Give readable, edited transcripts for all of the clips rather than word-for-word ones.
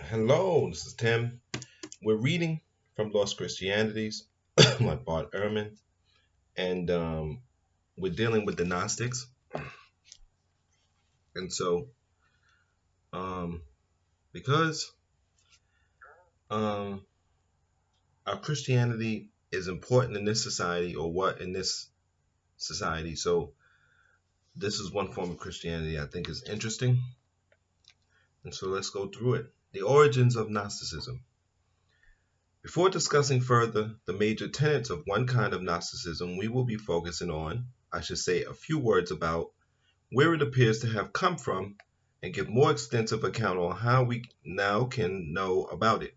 Hello, this is Tim. We're reading from Lost Christianities by Bart Ehrman, and we're dealing with the Gnostics. And so, um, because um, our Christianity is important in this society, or what in this society, so this is one form of Christianity I think is interesting. And so let's go through it. The origins of Gnosticism. Before discussing further the major tenets of one kind of Gnosticism, we will be focusing on, I should say, a few words about where it appears to have come from and give more extensive account on how we now can know about it.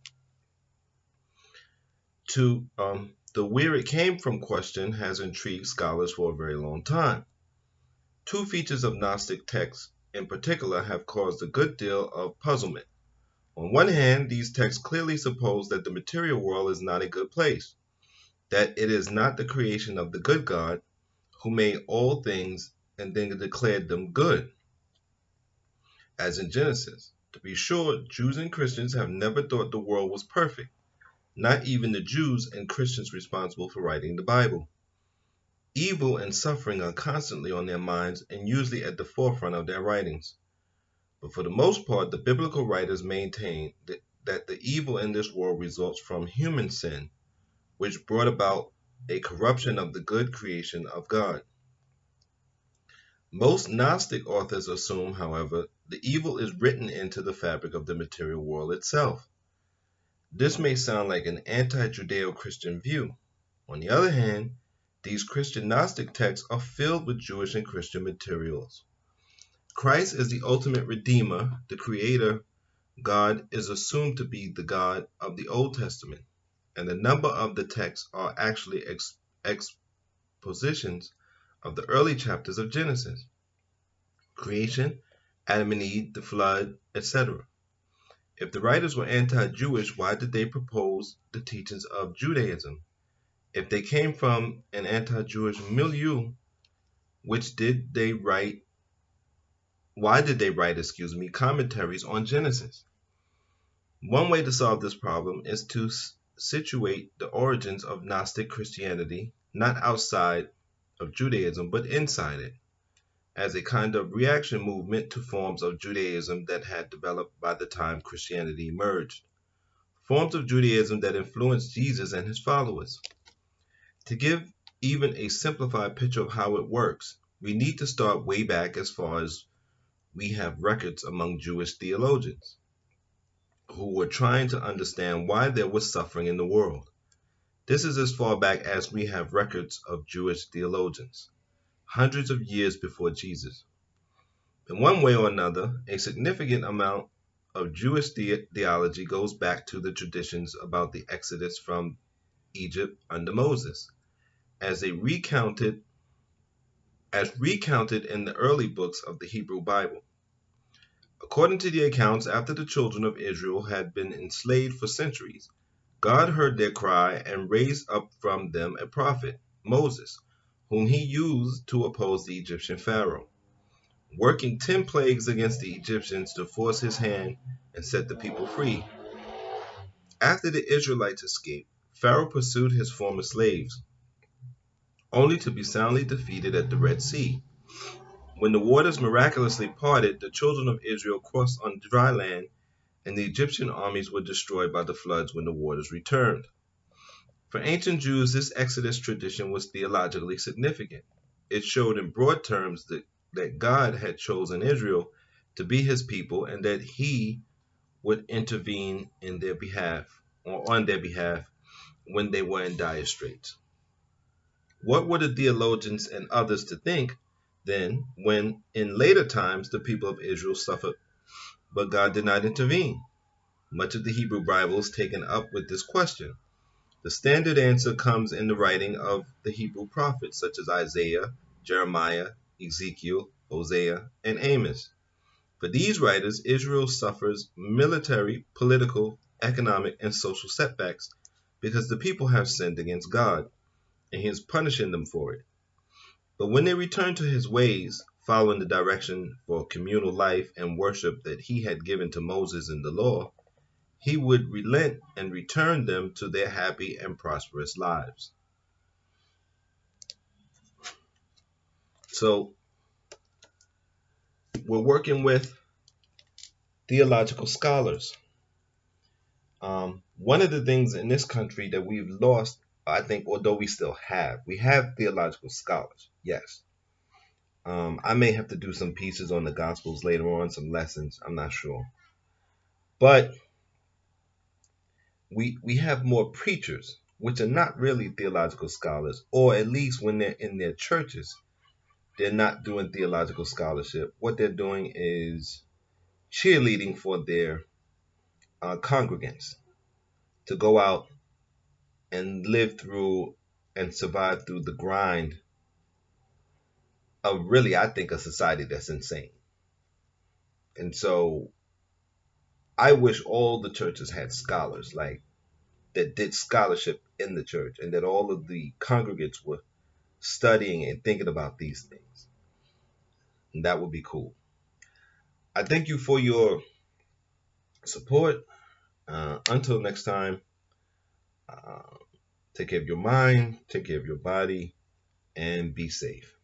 The where it came from question has intrigued scholars for a very long time. Two features of Gnostic texts in particular have caused a good deal of puzzlement. On one hand, these texts clearly suppose that the material world is not a good place, that it is not the creation of the good God who made all things and then declared them good, as in Genesis. To be sure, Jews and Christians have never thought the world was perfect, not even the Jews and Christians responsible for writing the Bible. Evil and suffering are constantly on their minds and usually at the forefront of their writings. But for the most part, the biblical writers maintain that the evil in this world results from human sin, which brought about a corruption of the good creation of God. Most Gnostic authors assume, however, the evil is written into the fabric of the material world itself. This may sound like an anti-Judeo-Christian view. On the other hand, these Christian Gnostic texts are filled with Jewish and Christian materials. Christ is the ultimate redeemer, the creator. God is assumed to be the God of the Old Testament, and a number of the texts are actually expositions of the early chapters of Genesis. Creation, Adam and Eve, the flood, etc. If the writers were anti-Jewish, why did they propose the teachings of Judaism? If they came from an anti-Jewish milieu, why did they write, commentaries on Genesis? One way to solve this problem is to situate the origins of Gnostic Christianity not outside of Judaism, but inside it, as a kind of reaction movement to forms of Judaism that had developed by the time Christianity emerged. Forms of Judaism that influenced Jesus and his followers. To give even a simplified picture of how it works, we need to start way back as far as we have records among Jewish theologians who were trying to understand why there was suffering in the world. This is as far back as we have records of Jewish theologians, hundreds of years before Jesus. In one way or another, a significant amount of Jewish theology goes back to the traditions about the Exodus from Egypt under Moses, as recounted in the early books of the Hebrew Bible. According to the accounts, after the children of Israel had been enslaved for centuries, God heard their cry and raised up from them a prophet, Moses, whom he used to oppose the Egyptian Pharaoh, working 10 plagues against the Egyptians to force his hand and set the people free. After the Israelites escaped, Pharaoh pursued his former slaves, only to be soundly defeated at the Red Sea. When the waters miraculously parted, the children of Israel crossed on dry land, and the Egyptian armies were destroyed by the floods when the waters returned. For ancient Jews, this Exodus tradition was theologically significant. It showed in broad terms that God had chosen Israel to be his people and that he would intervene in their behalf or on their behalf when they were in dire straits. What were the theologians and others to think then when in later times the people of Israel suffered but God did not intervene? Much of the Hebrew Bible is taken up with this question. The standard answer comes in the writing of the Hebrew prophets such as Isaiah, Jeremiah, Ezekiel, Hosea, and Amos. For these writers, Israel suffers military, political, economic, and social setbacks because the people have sinned against God, and he is punishing them for it. But when they return to his ways, following the direction for communal life and worship that he had given to Moses in the law, He would relent and return them to their happy and prosperous lives. So we're working with theological scholars. One of the things in this country that we've lost, I think, although we have theological scholars, yes. I may have to do some pieces on the Gospels later on, some lessons, I'm not sure. But we have more preachers, which are not really theological scholars, or at least when they're in their churches, they're not doing theological scholarship. What they're doing is cheerleading for their congregants to go out and live through and survive through the grind of really, I think, a society that's insane. And so I wish all the churches had scholars like that did scholarship in the church and that all of the congregants were studying and thinking about these things. And that would be cool. I thank you for your support. Until next time, uh, take care of your mind, take care of your body, and be safe.